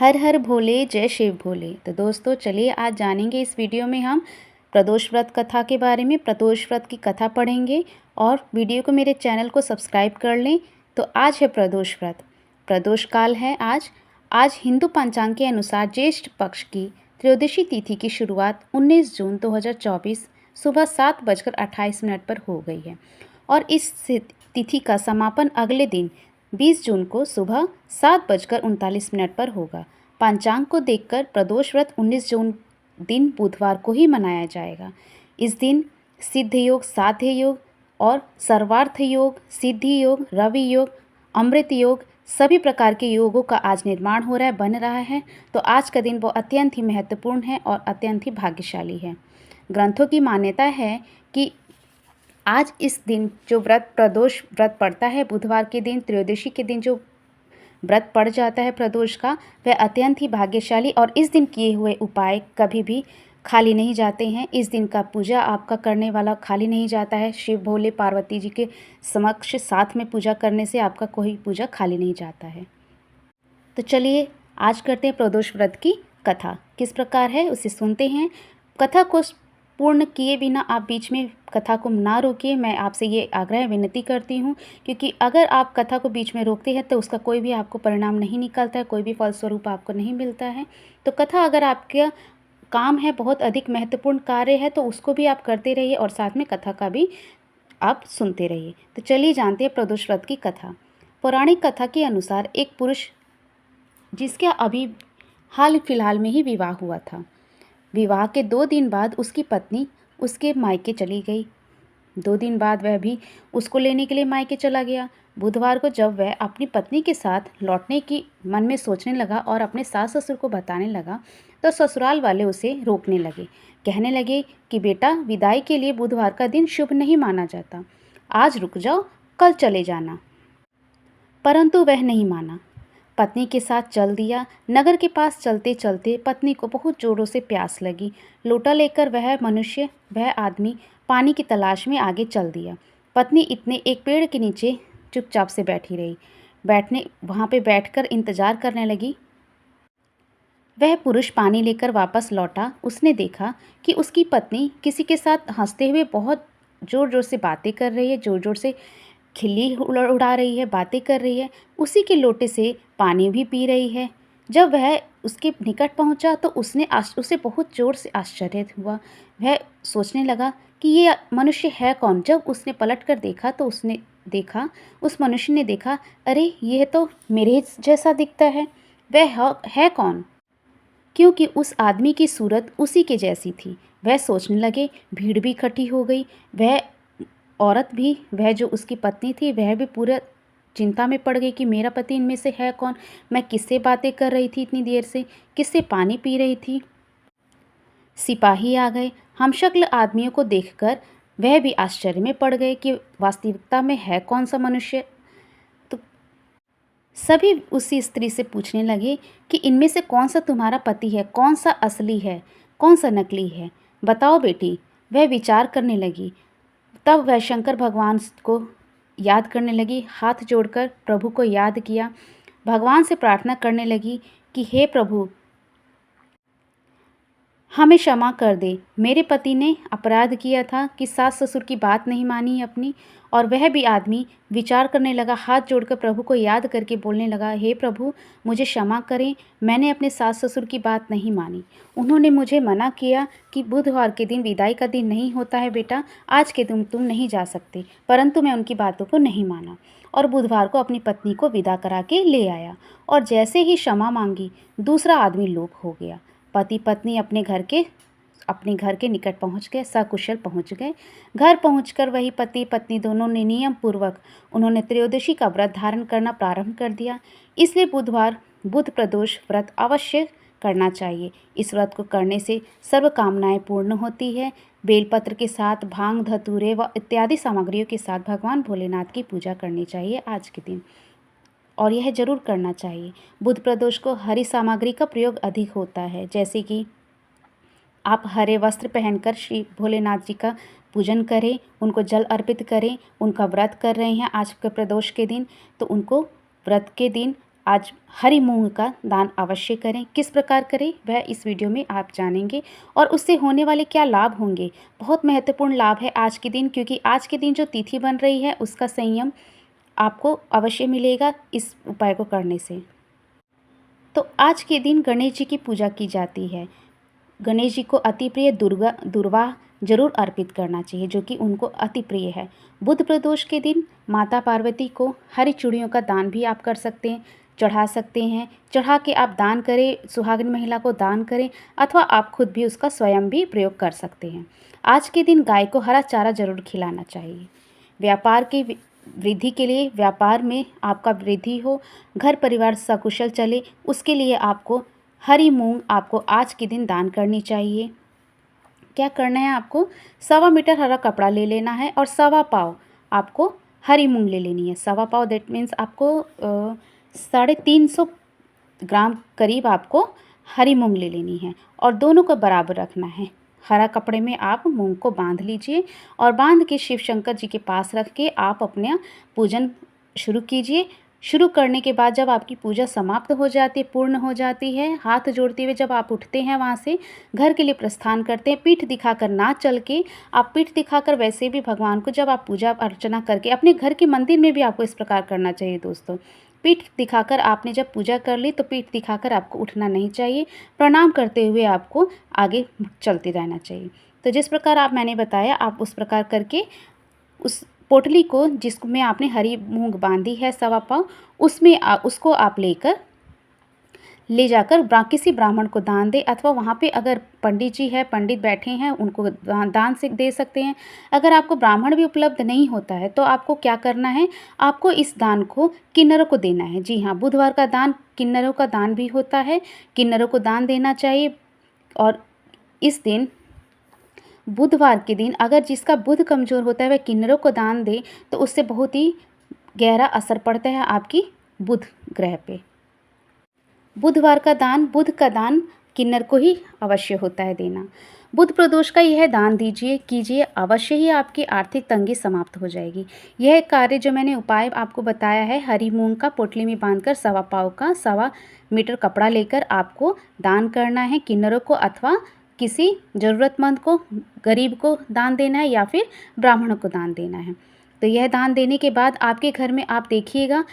हर हर भोले जय शिव भोले। तो दोस्तों चलिए आज जानेंगे इस वीडियो में हम प्रदोष व्रत कथा के बारे में। प्रदोष व्रत की कथा पढ़ेंगे और वीडियो को मेरे चैनल को सब्सक्राइब कर लें। तो आज है प्रदोष व्रत, प्रदोष काल है आज हिंदू पंचांग के अनुसार ज्येष्ठ पक्ष की त्रयोदशी तिथि की शुरुआत 19 जून 2024 सुबह 7:28 पर हो गई है और इस तिथि का समापन अगले दिन 20 जून को सुबह 7:39 पर होगा। पंचांग को देखकर प्रदोष व्रत 19 जून दिन बुधवार को ही मनाया जाएगा। इस दिन सिद्ध योग, साध्य योग और सर्वार्थ योग, सिद्धि योग, रवि योग, अमृत योग सभी प्रकार के योगों का आज निर्माण हो रहा है, बन रहा है। तो आज का दिन वो अत्यंत ही महत्वपूर्ण है और अत्यंत ही भाग्यशाली है। ग्रंथों की मान्यता है कि आज इस दिन जो प्रदोष व्रत पड़ता है, बुधवार के दिन त्रयोदशी के दिन जो व्रत पड़ जाता है प्रदोष का, वह अत्यंत ही भाग्यशाली और इस दिन किए हुए उपाय कभी भी खाली नहीं जाते हैं। इस दिन का पूजा आपका करने वाला खाली नहीं जाता है। शिव भोले पार्वती जी के समक्ष साथ में पूजा करने से आपका कोई पूजा खाली नहीं जाता है। तो चलिए आज करते हैं प्रदोष व्रत की कथा। किस प्रकार है उसे सुनते हैं। कथा को पूर्ण किए बिना आप बीच में कथा को ना रोकिए, मैं आपसे ये आग्रह विनती करती हूँ, क्योंकि अगर आप कथा को बीच में रोकते हैं तो उसका कोई भी आपको परिणाम नहीं निकलता है, कोई भी फलस्वरूप आपको नहीं मिलता है। तो कथा अगर आपका काम है, बहुत अधिक महत्वपूर्ण कार्य है, तो उसको भी आप करते रहिए और साथ में कथा का भी आप सुनते रहिए। तो चलिए जानते हैं प्रदोष व्रत की कथा। पौराणिक कथा के अनुसार एक पुरुष जिसका अभी हाल फिलहाल में ही विवाह हुआ था, विवाह के 2 दिन बाद उसकी पत्नी उसके मायके चली गई। 2 दिन बाद वह भी उसको लेने के लिए मायके चला गया। बुधवार को जब वह अपनी पत्नी के साथ लौटने की मन में सोचने लगा और अपने सास ससुर को बताने लगा, तो ससुराल वाले उसे रोकने लगे। कहने लगे कि बेटा, विदाई के लिए बुधवार का दिन शुभ नहीं माना जाता, आज रुक जाओ, कल चले जाना। परंतु वह नहीं माना, पत्नी के साथ चल दिया। नगर के पास चलते चलते पत्नी को बहुत जोरों से प्यास लगी। लोटा लेकर वह आदमी पानी की तलाश में आगे चल दिया। पत्नी इतने एक पेड़ के नीचे चुपचाप से बैठी रही। वहाँ पे बैठकर इंतजार करने लगी। वह पुरुष पानी लेकर वापस लौटा। उसने देखा कि उसकी पत्नी किसी के साथ हंसते हुए बहुत ज़ोर ज़ोर से बातें कर रही है, ज़ोर ज़ोर से खिल्ली उड़ा रही है, बातें कर रही है, उसी के लोटे से पानी भी पी रही है। जब वह उसके निकट पहुंचा तो उसे बहुत ज़ोर से आश्चर्य हुआ। वह सोचने लगा कि ये मनुष्य है कौन। जब उसने पलट कर देखा तो उस मनुष्य ने देखा, अरे यह तो मेरे जैसा दिखता है। वह है कौन, क्योंकि उस आदमी की सूरत उसी के जैसी थी। वह सोचने लगे, भीड़ भी इकट्ठी हो गई। वह जो उसकी पत्नी थी, वह भी पूरा चिंता में पड़ गई कि मेरा पति इनमें से है कौन, मैं किससे बातें कर रही थी इतनी देर से, किससे पानी पी रही थी। सिपाही आ गए। हमशक्ल आदमियों को देखकर वह भी आश्चर्य में पड़ गए कि वास्तविकता में है कौन सा मनुष्य। तो सभी उसी स्त्री से पूछने लगे कि इनमें से कौन सा तुम्हारा पति है, कौन सा असली है, कौन सा नकली है, बताओ बेटी। वह विचार करने लगी। तब वह शंकर भगवान को याद करने लगी। हाथ जोड़कर प्रभु को याद किया। भगवान से प्रार्थना करने लगी कि हे प्रभु, हमें क्षमा कर दे। मेरे पति ने अपराध किया था कि सास ससुर की बात नहीं मानी अपनी। और वह भी आदमी विचार करने लगा, हाथ जोड़कर प्रभु को याद करके बोलने लगा, हे प्रभु, मुझे क्षमा करें, मैंने अपने सास ससुर की बात नहीं मानी। उन्होंने मुझे मना किया कि बुधवार के दिन विदाई का दिन नहीं होता है बेटा, आज के दिन तुम नहीं जा सकते। परंतु मैं उनकी बातों को नहीं माना और बुधवार को अपनी पत्नी को विदा करा के ले आया। और जैसे ही क्षमा मांगी, दूसरा आदमी लोप हो गया। पति पत्नी अपने घर के निकट पहुंच गए, सकुशल पहुंच गए। घर पहुंचकर वही पति पत्नी दोनों ने नियम पूर्वक उन्होंने त्रयोदशी का व्रत धारण करना प्रारंभ कर दिया। इसलिए बुध प्रदोष व्रत अवश्य करना चाहिए। इस व्रत को करने से सर्व कामनाएं पूर्ण होती है। बेलपत्र के साथ भांग, धतूरे व इत्यादि सामग्रियों के साथ भगवान भोलेनाथ की पूजा करनी चाहिए आज के दिन, और यह जरूर करना चाहिए। बुध प्रदोष को हरी सामग्री का प्रयोग अधिक होता है, जैसे कि आप हरे वस्त्र पहनकर श्री भोलेनाथ जी का पूजन करें, उनको जल अर्पित करें। उनका व्रत कर रहे हैं आज के प्रदोष के दिन, तो उनको व्रत के दिन आज हरी मूंग का दान अवश्य करें। किस प्रकार करें वह इस वीडियो में आप जानेंगे और उससे होने वाले क्या लाभ होंगे। बहुत महत्वपूर्ण लाभ है आज के दिन, क्योंकि आज के दिन जो तिथि बन रही है उसका संयम आपको अवश्य मिलेगा इस उपाय को करने से। तो आज के दिन गणेश जी की पूजा की जाती है। गणेश जी को अति प्रिय दुर्वा जरूर अर्पित करना चाहिए, जो कि उनको अति प्रिय है। बुध प्रदोष के दिन माता पार्वती को हरी चूड़ियों का दान भी आप कर सकते हैं, चढ़ा सकते हैं। चढ़ा के आप दान करें, सुहागिन महिला को दान करें, अथवा आप खुद भी उसका स्वयं भी प्रयोग कर सकते हैं। आज के दिन गाय को हरा चारा जरूर खिलाना चाहिए। व्यापार की वृद्धि के लिए, व्यापार में आपका वृद्धि हो, घर परिवार सकुशल चले, उसके लिए आपको हरी मूंग आपको आज के दिन दान करनी चाहिए। क्या करना है आपको, 1.25 मीटर हरा कपड़ा ले लेना है और 1.25 पाव आपको हरी मूंग ले लेनी है। 1.25 पाव दैट मीन्स आपको 350 ग्राम करीब आपको हरी मूंग ले लेनी है और दोनों को बराबर रखना है। हरा कपड़े में आप मूंग को बांध लीजिए और बांध के शिव शंकर जी के पास रख के आप अपना पूजन शुरू कीजिए। शुरू करने के बाद जब आपकी पूजा समाप्त हो जाती है, पूर्ण हो जाती है, हाथ जोड़ते हुए जब आप उठते हैं वहाँ से, घर के लिए प्रस्थान करते हैं, पीठ दिखाकर ना चल के, आप पीठ दिखाकर वैसे भी भगवान को जब आप पूजा अर्चना करके अपने घर के मंदिर में भी आपको इस प्रकार करना चाहिए दोस्तों। पीठ दिखाकर आपने जब पूजा कर ली तो पीठ दिखाकर आपको उठना नहीं चाहिए, प्रणाम करते हुए आपको आगे चलते रहना चाहिए। तो जिस प्रकार मैंने बताया आप उस प्रकार करके उस पोटली को जिसमें आपने हरी मूंग बांधी है 1.25 पाव, उसमें उसको आप ले जाकर किसी ब्राह्मण को दान दे, अथवा वहाँ पे अगर पंडित जी है, पंडित बैठे हैं, उनको दान से दे सकते हैं। अगर आपको ब्राह्मण भी उपलब्ध नहीं होता है तो आपको क्या करना है, आपको इस दान को किन्नरों को देना है। जी हाँ, बुधवार का दान किन्नरों का दान भी होता है, किन्नरों को दान देना चाहिए। और इस दिन बुधवार के दिन अगर जिसका बुध कमज़ोर होता है वह किन्नरों को दान दे तो उससे बहुत ही गहरा असर पड़ता है आपकी बुध ग्रह पे। बुधवार का दान, बुध का दान किन्नर को ही अवश्य होता है देना। बुध प्रदोष का यह दान दीजिए, कीजिए, अवश्य ही आपकी आर्थिक तंगी समाप्त हो जाएगी। यह कार्य जो मैंने उपाय आपको बताया है, हरी मूंग का पोटली में बांधकर 1.25 पाव का 1.25 मीटर कपड़ा लेकर आपको दान करना है किन्नरों को, अथवा किसी ज़रूरतमंद को, गरीब को दान देना है या फिर ब्राह्मणों को दान देना है। तो यह दान देने के बाद आपके घर में आप देखिएगा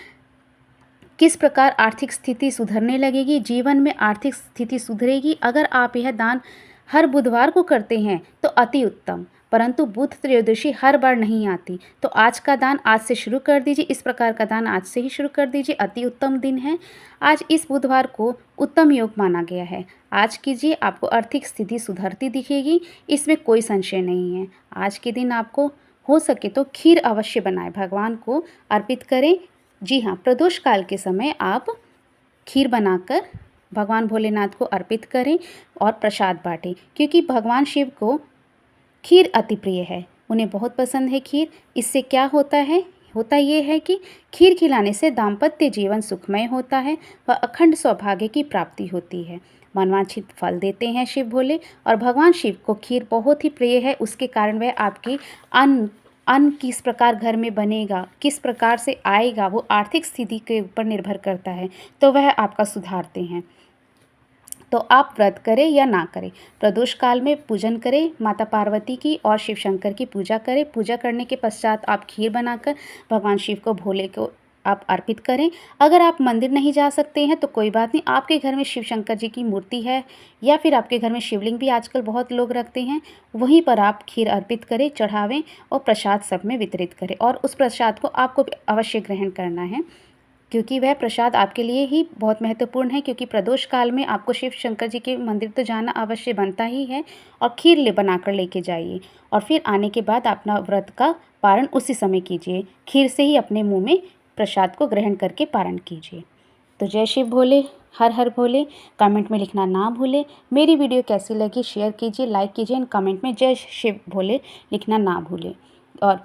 किस प्रकार आर्थिक स्थिति सुधरने लगेगी, जीवन में आर्थिक स्थिति सुधरेगी। अगर आप यह दान हर बुधवार को करते हैं तो अति उत्तम, परंतु बुध त्रयोदशी हर बार नहीं आती, तो आज का दान आज से शुरू कर दीजिए। इस प्रकार का दान आज से ही शुरू कर दीजिए, अति उत्तम दिन है। आज इस बुधवार को उत्तम योग माना गया है, आज कीजिए, आपको आर्थिक स्थिति सुधरती दिखेगी, इसमें कोई संशय नहीं है। आज के दिन आपको हो सके तो खीर अवश्य बनाएं, भगवान को अर्पित करें। जी हाँ, प्रदोष काल के समय आप खीर बनाकर भगवान भोलेनाथ को अर्पित करें और प्रसाद बांटें, क्योंकि भगवान शिव को खीर अति प्रिय है, उन्हें बहुत पसंद है खीर। इससे क्या होता है, होता ये है कि खीर खिलाने से दाम्पत्य जीवन सुखमय होता है व अखंड सौभाग्य की प्राप्ति होती है। मनवांछित फल देते हैं शिव भोले, और भगवान शिव को खीर बहुत ही प्रिय है। उसके कारण वह आपकी अन्न किस प्रकार घर में बनेगा, किस प्रकार से आएगा, वो आर्थिक स्थिति के ऊपर निर्भर करता है, तो वह आपका सुधारते हैं। तो आप व्रत करें या ना करें, प्रदोष काल में पूजन करें माता पार्वती की और शिव शंकर की पूजा करें। पूजा करने के पश्चात आप खीर बनाकर भगवान शिव को, भोले को आप अर्पित करें। अगर आप मंदिर नहीं जा सकते हैं तो कोई बात नहीं, आपके घर में शिव शंकर जी की मूर्ति है या फिर आपके घर में शिवलिंग भी आजकल बहुत लोग रखते हैं, वहीं पर आप खीर अर्पित करें, चढ़ावें और प्रसाद सब में वितरित करें। और उस प्रसाद को आपको अवश्य ग्रहण करना है, क्योंकि वह प्रसाद आपके लिए ही बहुत महत्वपूर्ण है। क्योंकि प्रदोष काल में आपको शिव शंकर जी के मंदिर तो जाना अवश्य बनता ही है, और खीर बनाकर लेके जाइए, और फिर आने के बाद अपना व्रत का पारण उसी समय कीजिए। खीर से ही अपने मुंह में प्रसाद को ग्रहण करके पारण कीजिए। तो जय शिव भोले, हर हर भोले। कमेंट में लिखना ना भूलें। मेरी वीडियो कैसी लगी शेयर कीजिए, लाइक कीजिए, एंड कमेंट में जय शिव भोले लिखना ना भूलें। और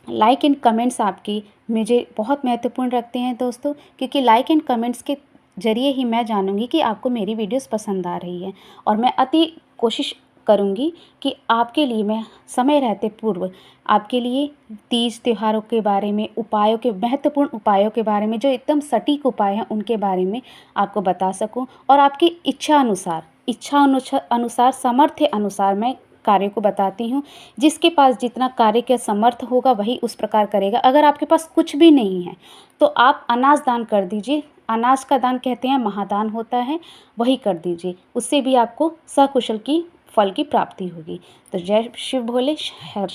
लाइक एंड कमेंट्स आपकी मुझे बहुत महत्वपूर्ण रखते हैं दोस्तों, क्योंकि लाइक एंड कमेंट्स के ज़रिए ही मैं जानूंगी कि आपको मेरी वीडियोस पसंद आ रही है। और मैं अति कोशिश करूँगी कि आपके लिए मैं समय रहते पूर्व आपके लिए तीज त्योहारों के बारे में, उपायों के महत्वपूर्ण उपायों के बारे में, जो एकदम सटीक उपाय हैं उनके बारे में आपको बता सकूं, और आपकी इच्छा अनुसार सामर्थ्य अनुसार मैं कार्य को बताती हूँ। जिसके पास जितना कार्य का समर्थ होगा वही उस प्रकार करेगा। अगर आपके पास कुछ भी नहीं है तो आप अनाज दान कर दीजिए। अनाज का दान कहते हैं महादान होता है, वही कर दीजिए। उससे भी आपको सकुशल की फल की प्राप्ति होगी। तो जय शिव भोले। हर